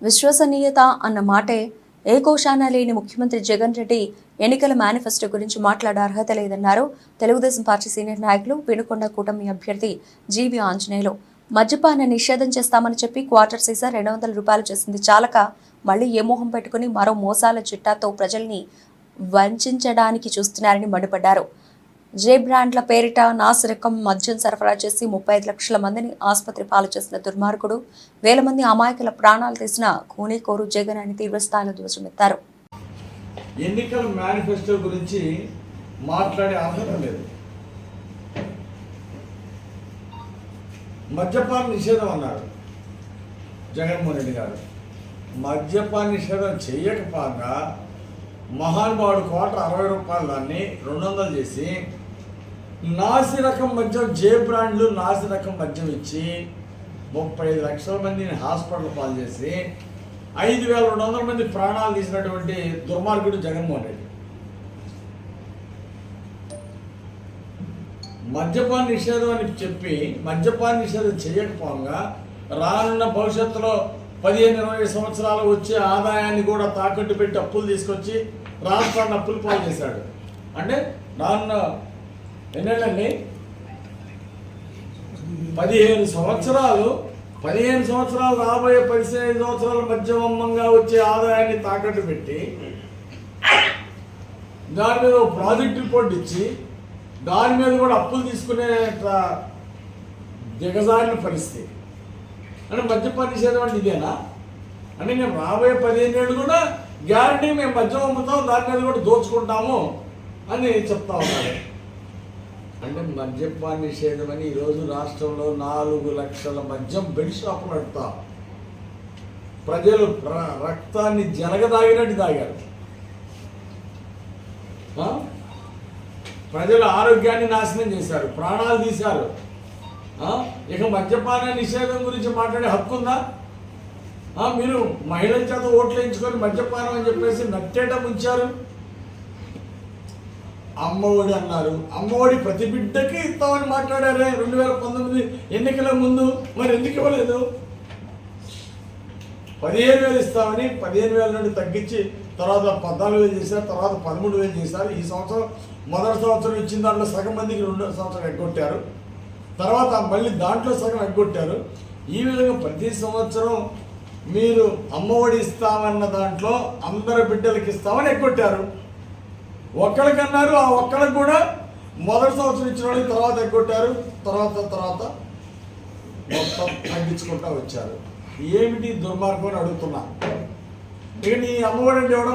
విశ్వసనీయత అన్న మాటే ఏ కోశాన లేని ముఖ్యమంత్రి జగన్ రెడ్డి ఎన్నికల మేనిఫెస్టో గురించి మాట్లాడే అర్హత లేదన్నారు తెలుగుదేశం పార్టీ సీనియర్ నాయకులు వినుకొండ కూటమి అభ్యర్థి జీవి ఆంజనేయులు. మద్యపాన నిషేధం చేస్తామని చెప్పి క్వార్టర్ సీసా 200 రూపాయలు చేసింది చాలక మళ్లీ ఏ మోహం పెట్టుకుని మరో మోసాల చిట్టాతో ప్రజల్ని వంచడానికి చూస్తున్నారని మండిపడ్డారు. జే బ్రాండ్ల పేరిట నాసిరకం మద్యం సరఫరా చేసి 35 లక్షల మందిని ఆసుపత్రి పాలు చేసిన దుర్మార్గుడు, వేల మంది అమాయకుల ప్రాణాలు తీసిన కోరు జగన్ అని తీవ్రస్థాయిలో ధ్వజమెత్తారు. ఎన్నికల మేనిఫెస్టో గురించి మాట్లాడే అర్హత లేదు. మద్యపాన నిషేధం అన్నారు జగన్మోహన్ రెడ్డి గారు. మద్యపాన నిషేధం చేయకపోగా మహానుభావుడు కోట్ల 60 రూపాయలు దాన్ని 200 చేసి నాసి రకం మద్యం, జే బ్రాండ్లు నాసి రకం మద్యం ఇచ్చి 35 లక్షల మందిని హాస్పిటల్ పాలు చేసి 5200 మంది ప్రాణాలు తీసినటువంటి దుర్మార్గుడు జగన్మోహన్ రెడ్డి. మద్యపాన నిషేధం అని చెప్పి మద్యపాన నిషేధం చేయకపోగా రానున్న భవిష్యత్తులో 15-20 సంవత్సరాలు వచ్చే ఆదాయాన్ని కూడా తాకట్టు పెట్టి అప్పులు తీసుకొచ్చి రాష్ట్రాన్ని అప్పులు పాలు చేశాడు. అంటే రానున్న ఎన్నేళ్ళండి 15 సంవత్సరాలు రాబోయే 15 సంవత్సరాల మధ్యమంగా వచ్చే ఆదాయాన్ని తాకట్టు పెట్టి దాని మీద ప్రాజెక్ట్ రిపోర్ట్ ఇచ్చి దాని మీద కూడా అప్పులు తీసుకునే దిగజారిన పరిస్థితి. అంటే మద్యపాన నిషేధం అంటే ఇదేనా? అంటే మేము రాబోయే 15 ఏళ్ళు కూడా గ్యారంటీ మేము మద్యం అమ్ముతాం, దాని మీద కూడా దోచుకుంటాము అని చెప్తా ఉన్నారు. అంటే మద్యపాన నిషేధం అని ఈరోజు రాష్ట్రంలో 4 లక్షల మద్యం బెడ్ షాపులు నడుపుతాం. ప్రజలు రక్తాన్ని జలగదాగినట్టు తాగారు. ప్రజల ఆరోగ్యాన్ని నాశనం చేశారు, ప్రాణాలు తీశారు. ఇక మద్యపాన నిషేధం గురించి మాట్లాడే హక్కు ఉందా? మీరు మహిళల చేత ఓట్లు వేయించుకొని మద్యపానం అని చెప్పేసి నట్టేట ముంచారు. అమ్మఒడి అన్నారు, అమ్మఒడి ప్రతి బిడ్డకి ఇస్తామని మాట్లాడారే 2019 ఎన్నికల ముందు. మరి ఎందుకు ఇవ్వలేదు? 15,000 ఇస్తామని 15,000 నుండి తగ్గించి తర్వాత 14,000 చేశారు, తర్వాత 13,000 చేశారు. ఈ సంవత్సరం మొదటి సంవత్సరం ఇచ్చిన దాంట్లో సగం మందికి 2వ సంవత్సరం ఎగ్గొట్టారు, తర్వాత మళ్ళీ దాంట్లో సగం ఎగ్గొట్టారు. ఈ విధంగా ప్రతి సంవత్సరం మీరు అమ్మఒడి ఇస్తామన్న దాంట్లో అందరి బిడ్డలకి ఇస్తామని ఎగ్గొట్టారు. ఒక్కడికన్నారు, ఆ ఒక్కడికి కూడా మొదటి సంవత్సరం ఇచ్చిన వాళ్ళకి తర్వాత ఎగ్గొట్టారు, తర్వాత మొత్తం తగ్గించుకుంటూ వచ్చారు. ఏమిటి దుర్మార్గం అని అడుగుతున్నా. ఇక నీ అమ్మఒడి అంటే